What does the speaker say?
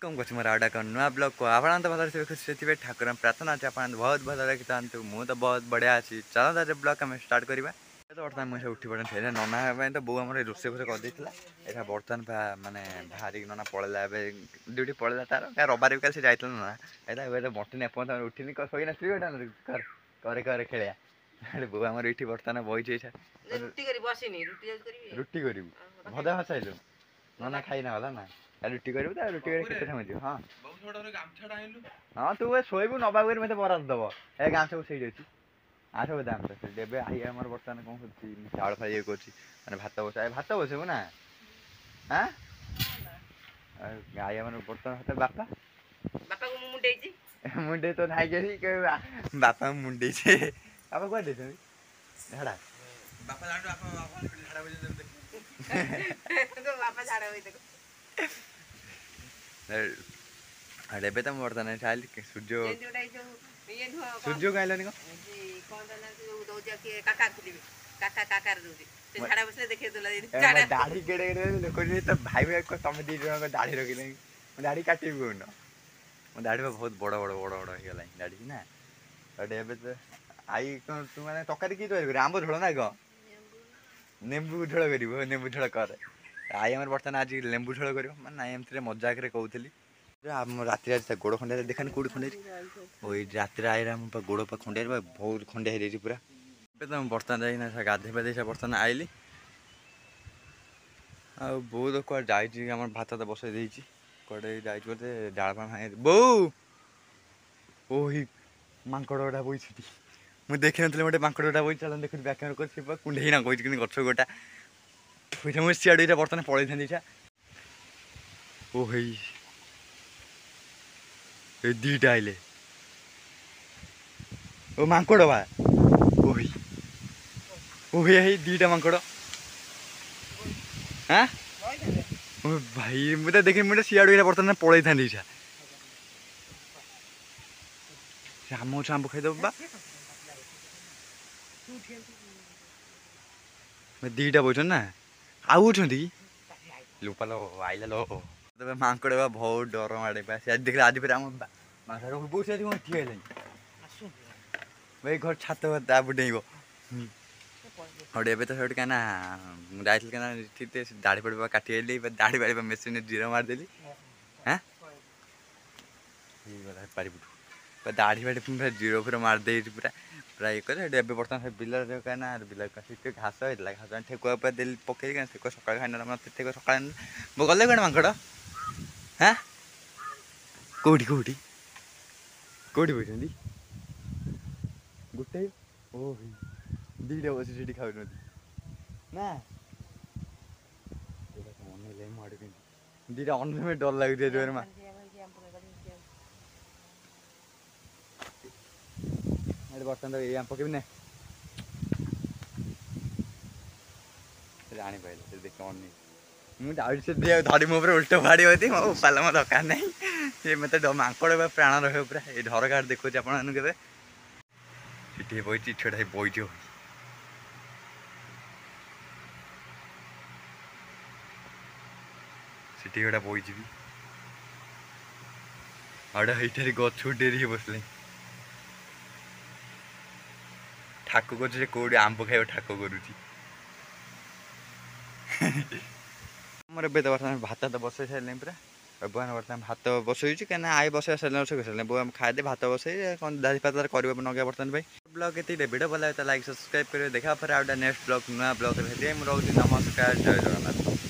कम कर मोर आउटा कौन नुआ ब्लॉग को आप तो भल से ठाकुर प्रार्थना अच्छे आप बहुत भल रखी था मुझे तो बहुत बढ़िया अच्छी चलो तार ब्लॉग आम स्टार्ट करवा तो बर्तमान मुझे उठी पड़े थे नना तो बो आम रोसे फोसे करदेला यहाँ बर्तमान मानने बाहर नना पलैला ड्यूटी पलैला तार रबार भी कल से जाता नना यहाँ मटन एपर्त उठिनी शोई ना करे करे खेलिया बो आम ये बर्तमान बही रुटी कर भजा भसाइलु नना खाई ना गला ना रुटी करू रुटी केते समय हाँ हाँ तू शोबू नवा मत बराद दब ए गामछा को सही आठ बजे आम देवे आई आम बर्तमान कौन कर चाउल फाई ये कर भात बसा भात बसबू ना हाँ आई आम बर्तमान हाथ बापा बापा को मुंडे मुंडे तो नाई बापा मुंडे बापा कह झाड़ा बापा झाड़ा ଏବେ ତ ବର୍ତ୍ତମାନ ଚାଲି ସୂର୍ଯ୍ୟ ସୂର୍ଯ୍ୟ କହିଲାନି ଦାଢି କେଡେ କେଡେ ତ ଭାଇ ଭାଇ ତମେ ଦି ଜଣଙ୍କ ଦାଢି ରଖିଲେ ଦାଢି କାଟିବି କହୁନ ମୋ ଦାଢି ବହୁତ ବଡ ବଡ ବଡ ବଡ ହେଇଗଲାଣି ଦାଢି ନା ଏବେ ତ ଆଇ କଣ ତୁ ମାନେ ତରକାରୀ କି ତରକାରୀ କରିବୁ ଆମ୍ବ ଝୋଳ ନା କଣ ନେମ୍ବୁ ଝୋଳ କରିବୁ ନେମ୍ବୁ ଝୋଳ କର ଆଇ ଆମର ବର୍ତ୍ତମାନ ଆଜି ଲେମ୍ବୁ ଝୋଳ କରିବ ମାନେ ନାଇଁ ଏମିତିରେ ମଜାକରେ କହୁଥିଲି राति आज गोड़ खंडिया देखानी कौट खंडिया वही राति आईरा गोड़ खंडिया बहुत खंडिया हो पूरा तो बर्तमान जाइना गाधे पाधे बर्तमान आइली आ बहुत कौन जाम भात तो बसई देती कड़े बोलते डाल भाई बो ओही मांकड़ गोटा बोई मुझे देखी नी गोटे मांकड़ गोटा बोई चल देख बैक कर कुंडे ना कही गच गोटा मुझे सियाड़ बर्तमान पलि था ओही दीटा आइले ओ मांकड़ बा ओही ओही दीटा मांकड़ हाँ भाई मुझे देखी मुझे सियाड़ बर्तमान पलि था आम आंब खाईदब बा दीटा बोल ना आउ लुपा लो आइला लो तब मांकड़ बा बहुत डर मारे आज देख आज फिर आम बहुत से ठीक है भाई घर छात दाबू डेब एवं तो सब क्या जाइल क्या ठीक दाढ़ी पड़ काटी दाढ़ी बाड़ी मेसीन जीरो मारदेली हाँ पारिपुट दाढ़ी बाड़ी पूरा जीरो पूरा मारदे पूरा पूरा ये करे बर्तमान बिल क्या बिल घास होता घास ठेकुआ देली पकई ठेकुआ सकाल खाना ठेकुआ सका वो गले कौन मांकड़ हाँ कौटी कौटी कौटी बैठे गोटे ओ दीटा बस खाऊ ना मन दीटा अन डर लगे जोर माँ बर्तमान तो ये पकेबी ना जानी पाइल देख अन मुझे धरी मो उल्ट फाड़ी होती मो उपाल मो दरकार ना ये मत मांकड़ प्राण रहे पूरा ये घर घाट देखो आपन के बही छेड़ा बही सीटी गोटा बही आड़ा ये गछ डेरी बसले ठाकु कर कौट आंब खाइब ठाक करुच्ची मोर ए बर्तमान भात तो बसई सारे पूरा बहन बर्तमान भात बसई कहीं आई बस सारे बो खाए भात बसई कौन दादी पात कर नगे बर्तमान भाई ब्लॉग ये भिडियो भल लगे तो लाइक सब्सक्राइब करेंगे देखा फिर आउट नेक्स्ट ब्लॉग नुआ ब्लॉग मुझे रोज नमस्कार जय जगन्नाथ।